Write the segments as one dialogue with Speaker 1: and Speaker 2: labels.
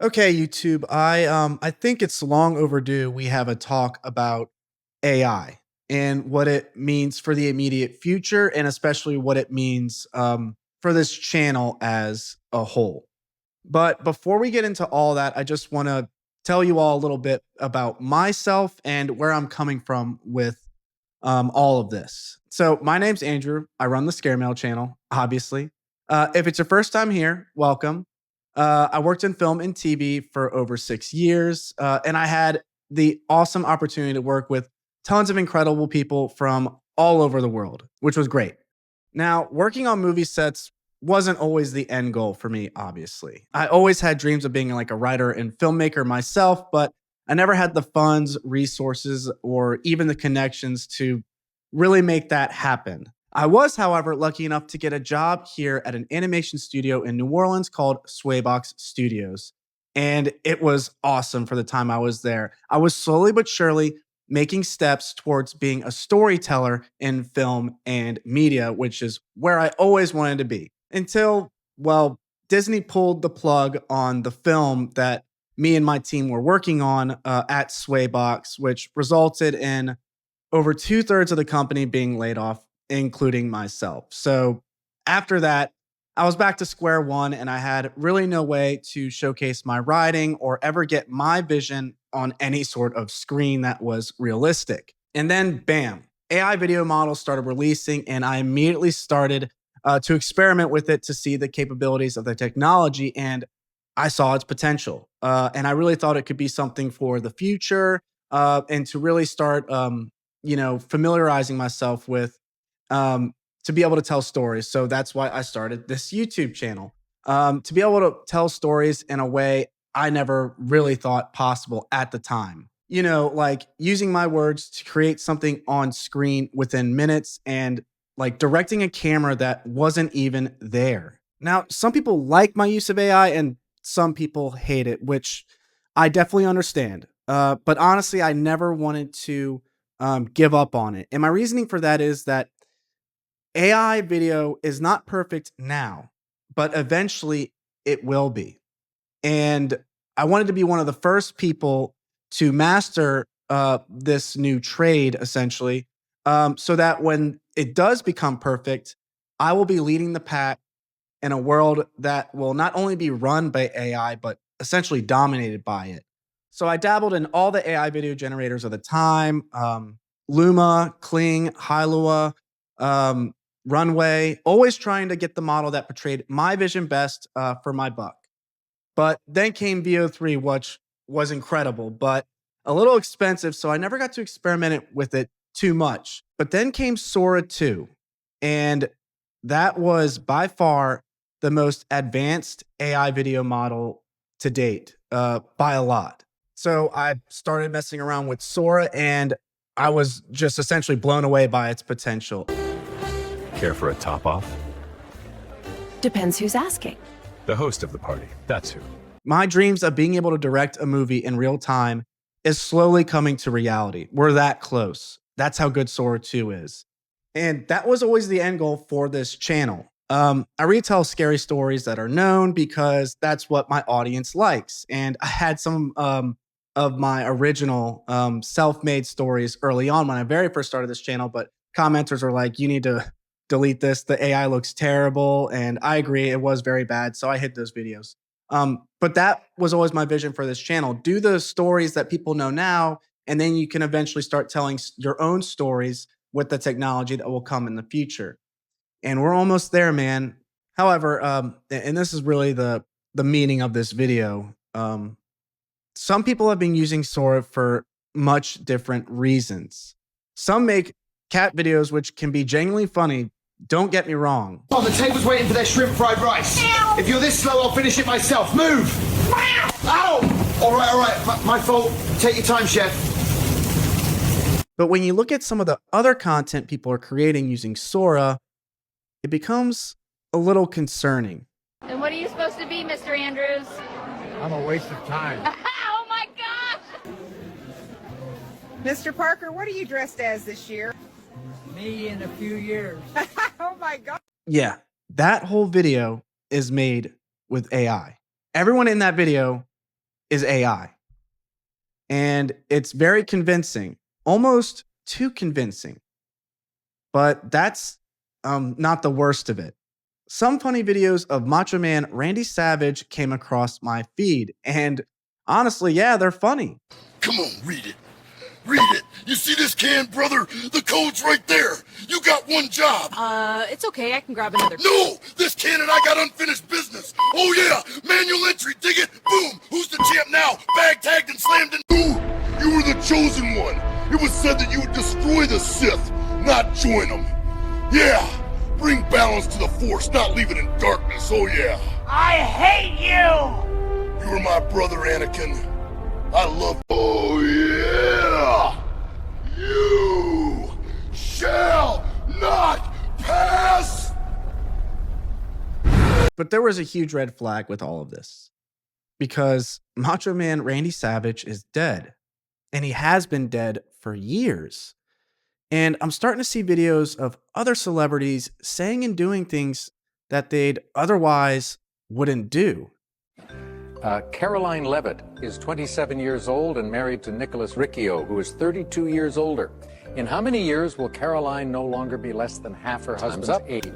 Speaker 1: Okay, YouTube. I think it's long overdue we have a talk about AI and what it means for the immediate future, and especially what it means for this channel as a whole. But before we get into all that, I just want to tell you all a little bit about myself and where I'm coming from with all of this. So, my name's Andrew. I run the Scare Mail channel, obviously. If it's your first time here, welcome. I worked in film and TV for over 6 years, and I had the awesome opportunity to work with tons of incredible people from all over the world, which was great. Now, working on movie sets wasn't always the end goal for me, obviously. I always had dreams of being like a writer and filmmaker myself, but I never had the funds, resources, or even the connections to really make that happen. I was, however, lucky enough to get a job here at an animation studio in New Orleans called Swaybox Studios. And it was awesome for the time I was there. I was slowly but surely making steps towards being a storyteller in film and media, which is where I always wanted to be. Until, well, Disney pulled the plug on the film that me and my team were working on at Swaybox, which resulted in over two-thirds of the company being laid off, including myself. So after that, I was back to square one and I had really no way to showcase my writing or ever get my vision on any sort of screen that was realistic. And then, bam, AI video models started releasing, and I immediately started to experiment with it to see the capabilities of the technology. And I saw its potential. And I really thought it could be something for the future and to really start familiarizing myself with to be able to tell stories. So that's why I started this YouTube channel to be able to tell stories in a way I never really thought possible at the time. You know, like using my words to create something on screen within minutes and like directing a camera that wasn't even there. Now, some people like my use of AI and some people hate it, which I definitely understand. But honestly, I never wanted to give up on it. And my reasoning for that is that AI video is not perfect now, but eventually it will be. And I wanted to be one of the first people to master this new trade, essentially, so that when it does become perfect, I will be leading the pack in a world that will not only be run by AI, but essentially dominated by it. So I dabbled in all the AI video generators of the time, Luma, Kling, Hilua, um, Runway, always trying to get the model that portrayed my vision best for my buck. But then came VO3, which was incredible, but a little expensive. So I never got to experiment with it too much. But then came Sora 2. And that was by far the most advanced AI video model to date by a lot. So I started messing around with Sora and I was just essentially blown away by its potential.
Speaker 2: Care for a top off?
Speaker 3: Depends who's asking.
Speaker 2: The host of the party, that's who.
Speaker 1: My dreams of being able to direct a movie in real time is slowly coming to reality. We're that close. That's how good Sora 2 is. And that was always the end goal for this channel. I retell scary stories that are known because that's what my audience likes. And I had some of my original self-made stories early on when I very first started this channel, but commenters are like, you need to delete this. The AI looks terrible. And I agree, it was very bad. So I hid those videos. But that was always my vision for this channel. Do the stories that people know now, and then you can eventually start telling your own stories with the technology that will come in the future. And we're almost there, man. However, and this is really the meaning of this video. Some people have been using Sora for much different reasons. Some make cat videos, which can be genuinely funny. Don't get me wrong.
Speaker 4: Oh, the table's waiting for their shrimp fried rice. Ow. If you're this slow, I'll finish it myself. Move! Ow! All right. My fault. Take your time, chef.
Speaker 1: But when you look at some of the other content people are creating using Sora, it becomes a little concerning.
Speaker 5: And what are you supposed to be, Mr. Andrews?
Speaker 6: I'm a waste of time.
Speaker 5: Oh my gosh!
Speaker 7: Mr. Parker, what are you dressed as this year?
Speaker 6: Me in a few years.
Speaker 7: Oh my God.
Speaker 1: Yeah, that whole video is made with AI. Everyone in that video is AI. And it's very convincing, almost too convincing. But that's not the worst of it. Some funny videos of Macho Man Randy Savage came across my feed. And honestly, yeah, they're funny.
Speaker 8: Come on, read it. Read it. You see this can, brother? The code's right there. You got one job.
Speaker 3: It's okay. I can grab another.
Speaker 8: No! This can and I got unfinished business. Oh, yeah. Manual entry. Dig it. Boom. Who's the champ now? Bag tagged and slammed in. Ooh, you were the chosen one. It was said that you would destroy the Sith, not join them. Yeah. Bring balance to the Force, not leave it in darkness. Oh, yeah.
Speaker 6: I hate you!
Speaker 8: You were my brother, Anakin. I love. Oh, yeah! You shall not pass!
Speaker 1: But there was a huge red flag with all of this because Macho Man Randy Savage is dead, and he has been dead for years. And I'm starting to see videos of other celebrities saying and doing things that they'd otherwise wouldn't do.
Speaker 9: Caroline Levitt is 27 years old and married to Nicholas Riccio, who is 32 years older. In how many years will Caroline no longer be less than half her husband's age?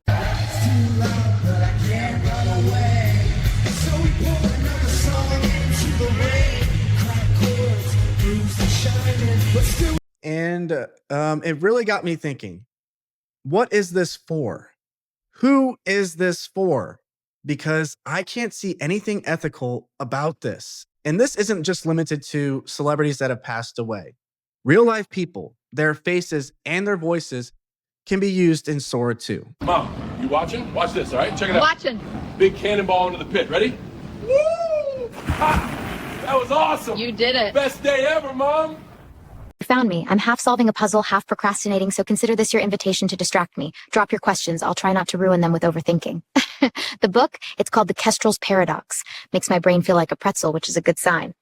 Speaker 1: And it really got me thinking, what is this for? Who is this for? Because I can't see anything ethical about this. And this isn't just limited to celebrities that have passed away. Real life people, their faces and their voices can be used in Sora too.
Speaker 10: Mom, you watching? Watch this, all right? Check it out.
Speaker 5: Watching.
Speaker 10: Big cannonball into the pit. Ready? Woo! Ha! That was awesome.
Speaker 5: You did it.
Speaker 10: Best day ever, Mom.
Speaker 11: Found me. I'm half solving a puzzle, half procrastinating, so consider this your invitation to distract me. Drop your questions. I'll try not to ruin them with overthinking. The book, it's called The Kestrel's Paradox. Makes my brain feel like a pretzel, which is a good sign.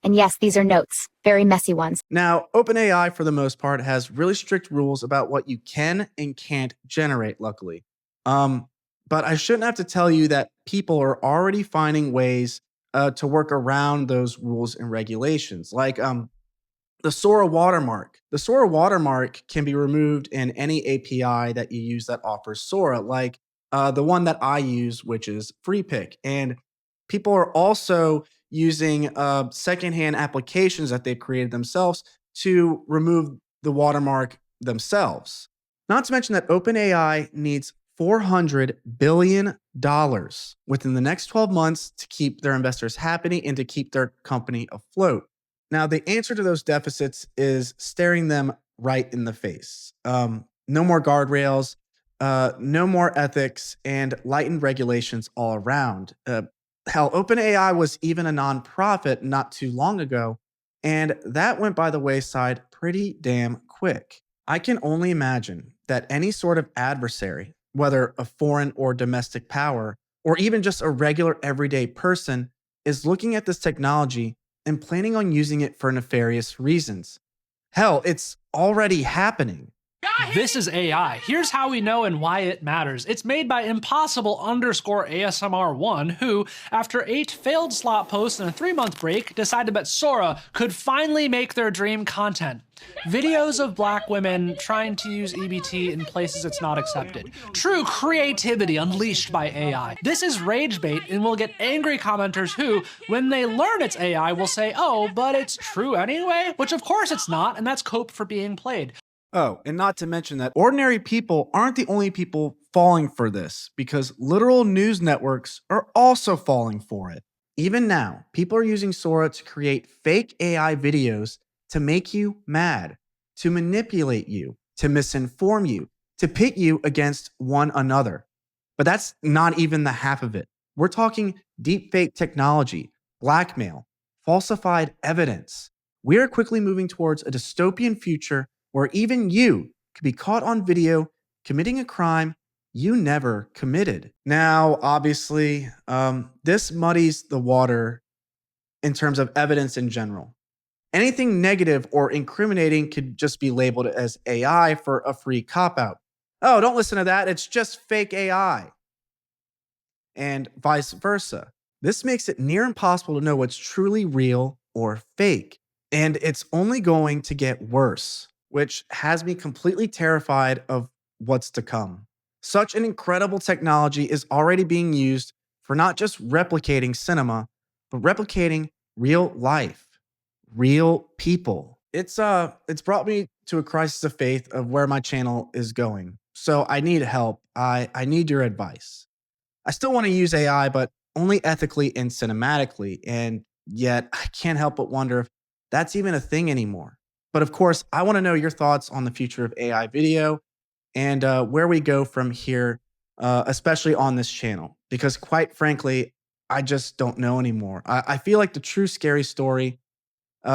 Speaker 11: And yes, these are notes. Very messy ones.
Speaker 1: Now, OpenAI, for the most part, has really strict rules about what you can and can't generate, luckily. But I shouldn't have to tell you that people are already finding ways to work around those rules and regulations. Like the Sora watermark. The Sora watermark can be removed in any API that you use that offers Sora, like the one that I use, which is FreePick. And people are also using secondhand applications that they've created themselves to remove the watermark themselves. Not to mention that OpenAI needs $400 billion within the next 12 months to keep their investors happy and to keep their company afloat. Now, the answer to those deficits is staring them right in the face. No more guardrails, no more ethics, and lightened regulations all around. Hell, OpenAI was even a nonprofit not too long ago, and that went by the wayside pretty damn quick. I can only imagine that any sort of adversary, whether a foreign or domestic power, or even just a regular everyday person, is looking at this technology and planning on using it for nefarious reasons. Hell, it's already happening.
Speaker 12: This is AI. Here's how we know and why it matters. It's made by Impossible_ASMR1, who, after 8 failed slot posts and a 3-month break, decided that Sora could finally make their dream content. Videos of black women trying to use EBT in places it's not accepted. True creativity unleashed by AI. This is rage bait and will get angry commenters who, when they learn it's AI, will say, oh, but it's true anyway? Which of course it's not, and that's cope for being played.
Speaker 1: Oh, and not to mention that ordinary people aren't the only people falling for this, because literal news networks are also falling for it. Even now, people are using Sora to create fake AI videos to make you mad, to manipulate you, to misinform you, to pit you against one another. But that's not even the half of it. We're talking deepfake technology, blackmail, falsified evidence. We are quickly moving towards a dystopian future where even you could be caught on video committing a crime you never committed. Now, obviously, this muddies the water in terms of evidence in general. Anything negative or incriminating could just be labeled as AI for a free cop-out. Oh, don't listen to that. It's just fake AI. And vice versa. This makes it near impossible to know what's truly real or fake. And it's only going to get worse, which has me completely terrified of what's to come. Such an incredible technology is already being used for not just replicating cinema, but replicating real life, real people. It's brought me to a crisis of faith of where my channel is going. So I need help. I need your advice. I still want to use AI, but only ethically and cinematically. And yet I can't help but wonder if that's even a thing anymore. But of course, I want to know your thoughts on the future of AI video and where we go from here, especially on this channel. Because quite frankly, I just don't know anymore. I feel like the true scary story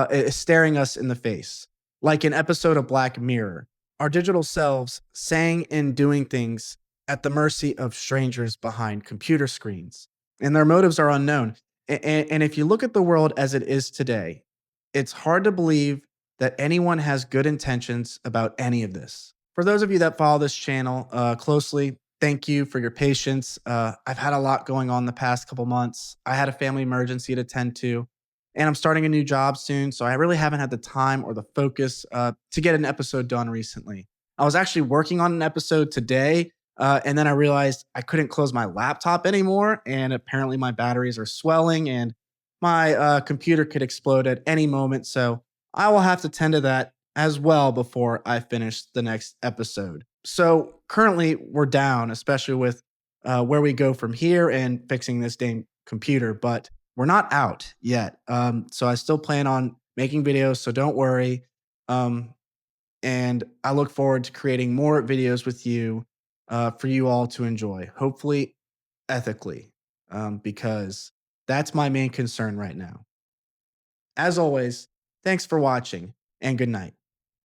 Speaker 1: is staring us in the face, like an episode of Black Mirror. Our digital selves saying and doing things at the mercy of strangers behind computer screens, and their motives are unknown. And if you look at the world as it is today, it's hard to believe that anyone has good intentions about any of this. For those of you that follow this channel closely, thank you for your patience. I've had a lot going on the past couple months. I had a family emergency to tend to, and I'm starting a new job soon. So I really haven't had the time or the focus to get an episode done recently. I was actually working on an episode today, and then I realized I couldn't close my laptop anymore. And apparently my batteries are swelling and my computer could explode at any moment. So I will have to tend to that as well before I finish the next episode. So currently we're down, especially with where we go from here and fixing this dang computer. But we're not out yet. So I still plan on making videos. So don't worry. And I look forward to creating more videos with you for you all to enjoy, hopefully ethically, because that's my main concern right now. As always, thanks for watching and good night.